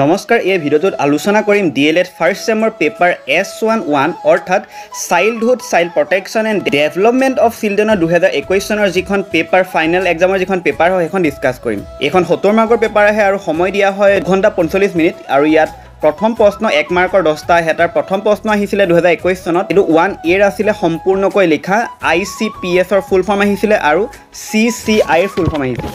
নমস্কাৰ এই ভিডিওটোত আলোচনা কৰিম ডিএলএড ফাৰ্ষ্ট সেমৰ পেপাৰ S11 অৰ্থাৎ childhood child protection and development of চিলড্ৰেনৰ 2021 চনৰ যিখন পেপাৰ ফাইনেল এক্সামৰ যিখন পেপাৰ হয় এখন ডিসকাস কৰিম। এখন 70 মাৰ্কৰ পেপাৰ আহে আৰু সময় দিয়া হয় 1 ঘণ্টা 45 মিনিট আৰু ইয়াত প্ৰথম প্ৰশ্ন 1 মাৰ্কৰ 10টা আহে। তাৰ প্ৰথম প্ৰশ্ন আহিছিলে 2021 চনত এটো 1A আছিলে সম্পূৰ্ণকৈ লিখা ICPS ৰ ফুল ফৰ্ম আহিছিলে আৰু CCI ৰ ফুল ফৰ্ম আহিছিলে।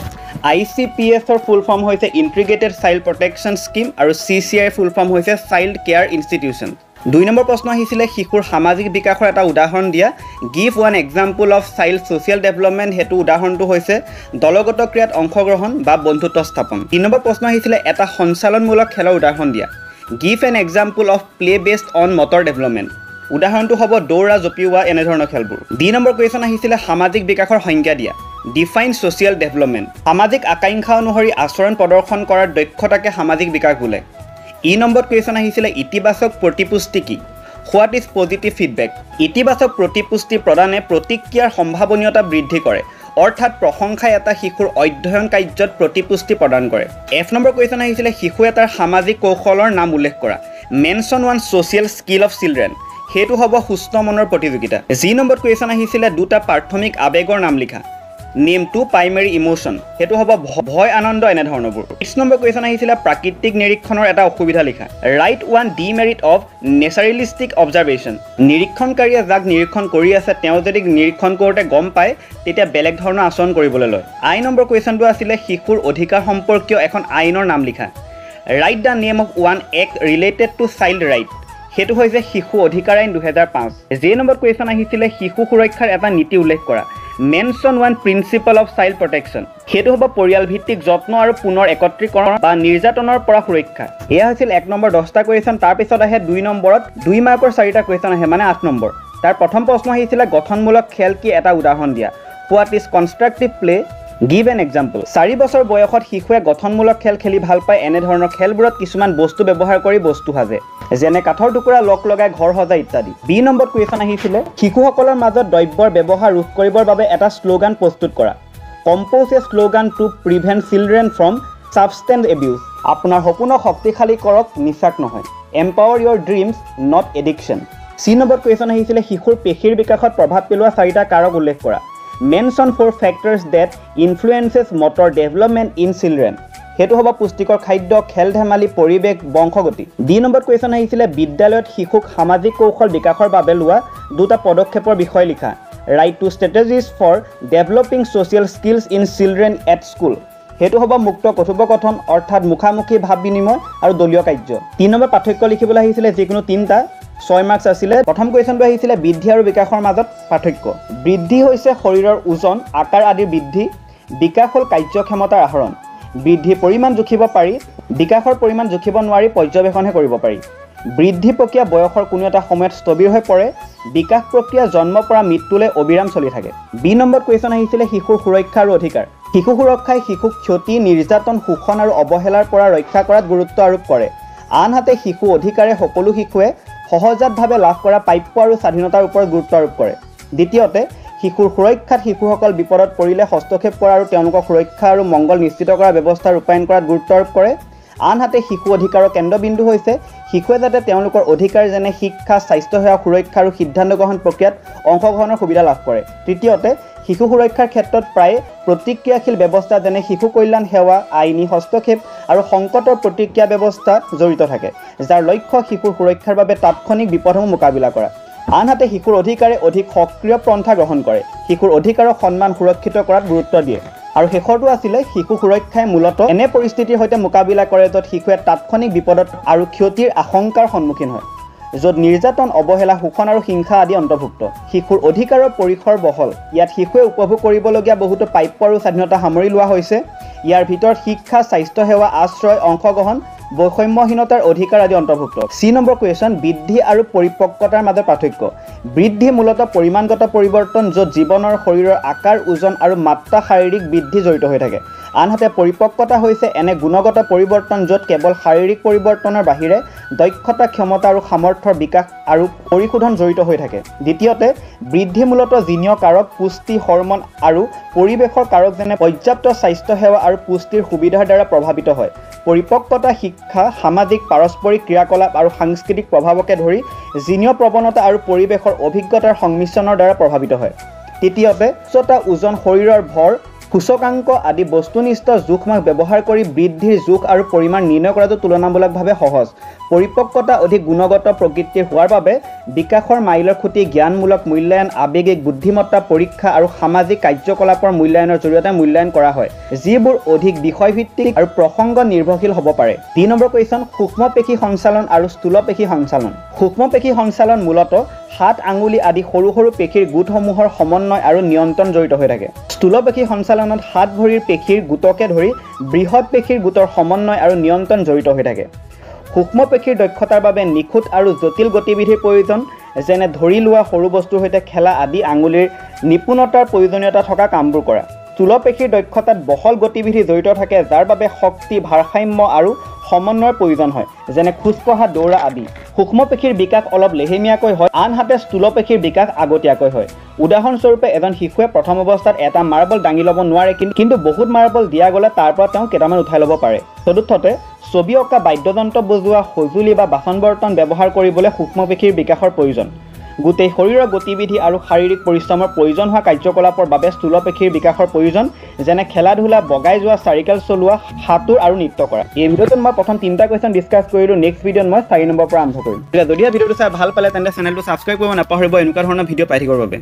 ICPS ৰ ফুল ফৰ্ম হৈছে ইন্টিগ্ৰেটেড চাইল্ড প্ৰটেকশ্যন স্কিম আৰু CCI ৰ ফুল ফৰ্ম হৈছে চাইল্ড কেয়াৰ ইনষ্টিটিউচন। 2 নম্বৰ প্ৰশ্ন আহিছিলে শিশুৰ সামাজিক বিকাশৰ এটা উদাহৰণ দিয়া। Give one example of child social development হেতু উদাহৰণটো হৈছে দলগত ক্ৰিয়াত অংশগ্ৰহণ বা বন্ধুত্ব স্থাপন। 3 নম্বৰ প্ৰশ্ন আহিছিলে এটা সঞ্চালনমূলক খেলৰ উদাহৰণ দিয়া। Give an example of play based on motor development উদাহৰণটো হ'ব দৌৰা জপিওৱা এনে ধৰণৰ খেলবোৰ। 2 নম্বৰ কুৱেশ্যন আহিছিলে সামাজিক বিকাশৰ সংজ্ঞা দিয়া। ডিফাইন সোশিয়াল ডেভেলপমেন্ট সামাজিক আকাংক্ষা অনুসৰি আচৰণ প্ৰদৰ্শন কৰাৰ দক্ষতাকে সামাজিক বিকাশ বোলে। ই নম্বৰ কুৱেশ্যন আহিছিলে ইতিবাচক প্ৰতিপুষ্টি কি। হোৱাট ইজ পজিটিভ ফিডবেক ইতিবাচক প্ৰতিপুষ্টি প্ৰদানে প্ৰতিক্ৰিয়াৰ সম্ভাৱনীয়তা বৃদ্ধি কৰে অৰ্থাৎ প্ৰশংসাই এটা শিশুৰ অধ্যয়ন কাৰ্যত প্ৰতিপুষ্টি প্ৰদান কৰে। F নম্বৰ কুৱেশ্যন আহিছিলে শিশু এটাৰ সামাজিক কৌশলৰ নাম উল্লেখ কৰা। Mention one social skill of children হেতু হ'ব সুস্থ মনৰ প্ৰতিযোগিতা। জি নম্বৰ কুৱেশ্যন আহিছিলে দুটা প্ৰাথমিক আবেগৰ নাম লিখা। নেম টু প্ৰাইমেৰী ইমোশন হেতু হ'ব ভয় আনন্দ এনে ধৰণৰবোৰ। 6 নম্বৰ কুৱেশ্যন আহিছিলে প্ৰাকৃতিক নিৰীক্ষণৰ এটা অসুবিধা লিখা। Write one demerit of naturalistic observation নিৰীক্ষণকাৰীয়ে যাক নিৰীক্ষণ কৰি আছে তেওঁ যদি নিৰীক্ষণ কৰোঁতে গম পায় তেতিয়া বেলেগ ধৰণৰ আচৰণ কৰিবলৈ লয়। আই নম্বৰ কুৱেশ্যনটো আছিলে শিশুৰ অধিকাৰ সম্পৰ্কীয় এখন আইনৰ নাম লিখা। Right the name of one act related to child right হেতু হৈছে শিশু অধিকাৰ আইন 2005। জে নম্বৰ কুৱেশ্যন আহিছিলে শিশু সুৰক্ষাৰ এটা নীতি উল্লেখ কৰা। Mention one principle of child protection হেতু হ'ব পৰিয়াল ভিত্তিক যত্ন আৰু পুনৰ একত্ৰীকৰণ বা নিৰ্যাতনৰ পৰা সুৰক্ষা। এয়া হৈছিল 1 নম্বৰ 10টা কুৱেশ্যন। তাৰপিছত আহে 2 নম্বৰত 2 মাৰ্কৰ 4টা কুৱেশ্যন আহে মানে 8 নম্বৰ। তাৰ প্ৰথম প্ৰশ্ন আহিছিলে গঠনমূলক খেল কি এটা উদাহৰণ দিয়া। What is constructive play give an example 4 বছৰ বয়সত শিশুৱে গঠনমূলক খেল খেলি ভাল পায়। এনে ধৰণৰ খেলবোৰত কিছুমান বস্তু ব্যৱহাৰ কৰি বস্তু সাজে যেনে কাঠৰ টুকুৰা লক লগাই ঘৰ সজাই ইত্যাদি। 2 নম্বৰ কুৱেশ্যন আহিছিলে শিশুসকলৰ মাজত দ্ৰব্যৰ ব্যৱহাৰ ৰোধ কৰিবৰ বাবে এটা শ্লোগান প্ৰস্তুত কৰা। Compose a slogan to prevent children from substance abuse আপোনাৰ সপোনক শক্তিশালী কৰক নিচাক নহয়। Empower your dreams not addiction. C number question আহিছিলে শিশুৰ পেশীৰ বিকাশত প্ৰভাৱ পেলোৱা 4টা কাৰক উল্লেখ কৰা। Mention 4 factors that influences motor development in children হেতু হ'ব পুষ্টিকৰ খাদ্য খেল ধেমালি পৰিৱেশ বংশগতি। 2 নম্বৰ কুৱেশ্যন আহিছিলে বিদ্যালয়ত শিশুক সামাজিক কৌশল বিকাশৰ বাবে লোৱা 2টা পদক্ষেপৰ বিষয়ে লিখা। Write two strategies for developing social skills in children at school হেতু হ'ব মুক্ত কথোপকথন অৰ্থাৎ মুখামুখি ভাৱ বিনিময় আৰু দলীয় কাৰ্য। 3 নম্বৰ পাৰ্থক্য লিখিবলৈ আহিছিলে যিকোনো 3টা 6 মাৰ্কছ আছিলে। প্ৰথম কুৱেশ্যনটো আহিছিলে বৃদ্ধি আৰু বিকাশৰ মাজত পাৰ্থক্য। বৃদ্ধি হৈছে শৰীৰৰ ওজন আকাৰ আদিৰ বৃদ্ধি। বিকাশ হ'ল কাৰ্যক্ষমতাৰ আহৰণ। বৃদ্ধি পৰিমাণ জুখিব পাৰি বিকাশৰ পৰিমাণ জুখিব নোৱাৰি পৰ্যবেক্ষণহে কৰিব পাৰি। বৃদ্ধি প্ৰক্ৰিয়া বয়সৰ কোনো এটা সময়ত স্থবিৰ হৈ পৰে। বিকাশ প্ৰক্ৰিয়া জন্মৰ পৰা মৃত্যুলৈ অবিৰাম চলি থাকে। 2 নম্বৰ কুৱেশ্যন আহিছিলে শিশুৰ সুৰক্ষা আৰু অধিকাৰ। শিশু সুৰক্ষাই শিশুক ক্ষতি নিৰ্যাতন শোষণ আৰু অৱহেলাৰ পৰা ৰক্ষা কৰাত গুৰুত্ব আৰোপ কৰে। আনহাতে শিশু অধিকাৰে সকলো শিশুৱে সহজাতভাৱে লাভ কৰা প্ৰাপ্য আৰু স্বাধীনতাৰ ওপৰত গুৰুত্ব আৰোপ কৰে। দ্বিতীয়তে শিশুৰ সুৰক্ষাত শিশুসকল বিপদত পৰিলে হস্তক্ষেপ কৰা আৰু তেওঁলোকৰ সুৰক্ষা আৰু মংগল নিশ্চিত কৰাৰ ব্যৱস্থা ৰূপায়ণ কৰাত গুৰুত্ব আৰোপ কৰে। আনহাতে শিশু অধিকাৰৰ কেন্দ্ৰবিন্দু হৈছে শিশুৱে যাতে তেওঁলোকৰ অধিকাৰ যেনে শিক্ষা স্বাস্থ্যসেৱা সুৰক্ষা আৰু সিদ্ধান্ত গ্ৰহণ প্ৰক্ৰিয়াত অংশগ্ৰহণৰ সুবিধা লাভ কৰে। তৃতীয়তে শিশু সুৰক্ষাৰ ক্ষেত্ৰত প্ৰায় প্ৰতিক্ৰিয়াশীল ব্যৱস্থা যেনে শিশু কল্যাণ সেৱা আইনী হস্তক্ষেপ আৰু সংকটৰ প্ৰতিক্ৰিয়া ব্যৱস্থা জড়িত থাকে যাৰ লক্ষ্য শিশুৰ সুৰক্ষাৰ বাবে তাৎক্ষণিক বিপদসমূহ মোকাবিলা কৰা। আনহাতে শিশুৰ অধিকাৰে অধিক সক্ৰিয় পন্থা গ্ৰহণ কৰে শিশুৰ অধিকাৰক সন্মান সুৰক্ষিত কৰাত গুৰুত্ব দিয়ে। আৰু শেষৰটো আছিলে শিশু সুৰক্ষাই মূলতঃ এনে পৰিস্থিতিৰ সৈতে মোকাবিলা কৰে য'ত শিশুৱে তাৎক্ষণিক বিপদত আৰু ক্ষতিৰ আশংকাৰ সন্মুখীন হয় য'ত নিৰ্যাতন অৱহেলা শোষণ আৰু হিংসা আদি অন্তৰ্ভুক্ত। শিশুৰ অধিকাৰৰ পৰিসৰ বহল। ইয়াত শিশুৱে উপভোগ কৰিবলগীয়া বহুতো প্ৰাপ্য আৰু স্বাধীনতা সামৰি লোৱা হৈছে। ইয়াৰ ভিতৰত শিক্ষা স্বাস্থ্যসেৱা আশ্ৰয় অংশগ্ৰহণ বৈষম্যহীনতাৰ অধিকাৰ আদি অন্তৰ্ভুক্ত। চি নম্বৰ কুৱেশ্যন বৃদ্ধি আৰু পৰিপক্কতাৰ মাজত পাৰ্থক্য। বৃদ্ধি মূলতঃ পৰিমাণগত পৰিৱৰ্তন য'ত জীৱনৰ শৰীৰৰ আকাৰ ওজন আৰু মাত্ৰা শাৰীৰিক বৃদ্ধি জড়িত হৈ থাকে। আনহাতে পৰিপক্কতা হৈছে এনে গুণগত পৰিৱৰ্তন য'ত কেৱল শাৰীৰিক পৰিৱৰ্তনৰ বাহিৰে দক্ষতা ক্ষমতা আৰু সামৰ্থ্যৰ বিকাশ আৰু পৰিশোধন জড়িত হৈ থাকে দ্বিতীয়তে বৃদ্ধি মূলতঃ জিনীয় কাৰক পুষ্টি হৰমন আৰু পৰিৱেশৰ কাৰক যেনে পৰ্যাপ্ত স্বাস্থ্য সেৱা আৰু পুষ্টিৰ সুবিধাৰ দ্বাৰা প্ৰভাৱিত হয় পৰিপক্কতা শিক্ষা সামাজিক পাৰস্পৰিক ক্ৰিয়াকলাপ আৰু সাংস্কৃতিক প্ৰভাৱকে ধৰি জিনীয় প্ৰৱণতা আৰু পৰিৱেশৰ অভিজ্ঞতাৰ সংমিশ্ৰণৰ দ্বাৰা প্ৰভাৱিত হয় তৃতীয়তে উচ্চতা ওজন শৰীৰৰ ভৰ সূচকাংক আদি বস্তুনিষ্ঠ জোখমাখ ব্যৱহাৰ কৰি বৃদ্ধিৰ জোখ আৰু পৰিমাণ নিৰ্ণয় কৰাটো তুলনামূলকভাৱে সহজ পৰিপক্কতা অধিক গুণগত প্ৰকৃতিৰ হোৱাৰ বাবে বিকাশৰ মাইলৰ খুঁটি জ্ঞানমূলক মূল্যায়ন আৱেগিক বুদ্ধিমত্তা পৰীক্ষা আৰু সামাজিক কাৰ্যকলাপৰ মূল্যায়নৰ জৰিয়তে মূল্যায়ন কৰা হয় যিবোৰ অধিক বিষয়ভিত্তিক আৰু প্ৰসংগ নিৰ্ভৰশীল হ'ব পাৰে 3 নম্বৰ কুৱেশ্যন সূক্ষ্ম পেশী সঞ্চালন আৰু স্থূল পেশী সঞ্চালন সূক্ষ্ম পেশী সঞ্চালন মূলতঃ হাত আঙুলি আদি সৰু সৰু পেশীৰ গোটসমূহৰ সমন্বয় আৰু নিয়ন্ত্ৰণ জড়িত হৈ থাকে স্থূল পেশী সঞ্চালনত হাত ভৰিৰ পেশীৰ গোটকে ধৰি বৃহৎ পেশীৰ গোটৰ সমন্বয় আৰু নিয়ন্ত্ৰণ জড়িত হৈ থাকে সূক্ষ্ম পেশীৰ দক্ষতাৰ বাবে নিখুঁত আৰু জটিল গতিবিধিৰ প্ৰয়োজন যেনে ধৰি লোৱা সৰু বস্তুৰ সৈতে খেলা আদি আঙুলিৰ নিপুণতাৰ প্ৰয়োজনীয়তা থকা কামবোৰ কৰা স্থূল পেশীৰ দক্ষতাত বহল গতিবিধি জড়িত থাকে যাৰ বাবে শক্তি ভাৰসাম্য আৰু সমন্বয়ৰ প্ৰয়োজন হয় যেনে খোজকঢ়া দৌৰা আদি সূক্ষ্ম পেশীৰ বিকাশ অলপ লেহেমীয়াকৈ হয় আনহাতে স্থূল পেশীৰ বিকাশ আগতীয়াকৈ হয় উদাহৰণস্বৰূপে এজন শিশুৱে প্ৰথম অৱস্থাত এটা মাৰ্বল দাঙি ল'ব নোৱাৰে কিন্তু বহুত মাৰ্বল দিয়া গ'লে তাৰ পৰা তেওঁ কেইটামান উঠাই ল'ব পাৰে চতুৰ্থতে ছবি অঁকা বাদ্যযন্ত্ৰ বজোৱা সঁজুলি বা বাচন বৰ্তন ব্যৱহাৰ কৰিবলৈ সূক্ষ্ম পেশীৰ বিকাশৰ প্ৰয়োজন গোটেই শৰীৰৰ গতিবিধি আৰু শাৰীৰিক পৰিশ্ৰমৰ প্ৰয়োজন হোৱা কাৰ্যকলাপৰ বাবে স্থূল পেশীৰ বিকাশৰ প্ৰয়োজন যেনে খেলা ধূলা বগাই যোৱা চাইকেল চলোৱা সাঁতোৰ আৰু নৃত্য কৰা এই ভিডিঅ'টোত মই প্ৰথম 3টা কুৱেশ্যন ডিছকাছ কৰিলোঁ নেক্সট ভিডিঅ'ত মই 4 নম্বৰ পৰা আৰম্ভ কৰিম যদি ভিডিঅ'টো চাই ভাল পালে তেন্তে চেনেলটো ছাবস্ক্ৰাইব কৰিব নাপাহৰিব এনেকুৱা ধৰণৰ ভিডিঅ' পাই থাকিবৰ বাবে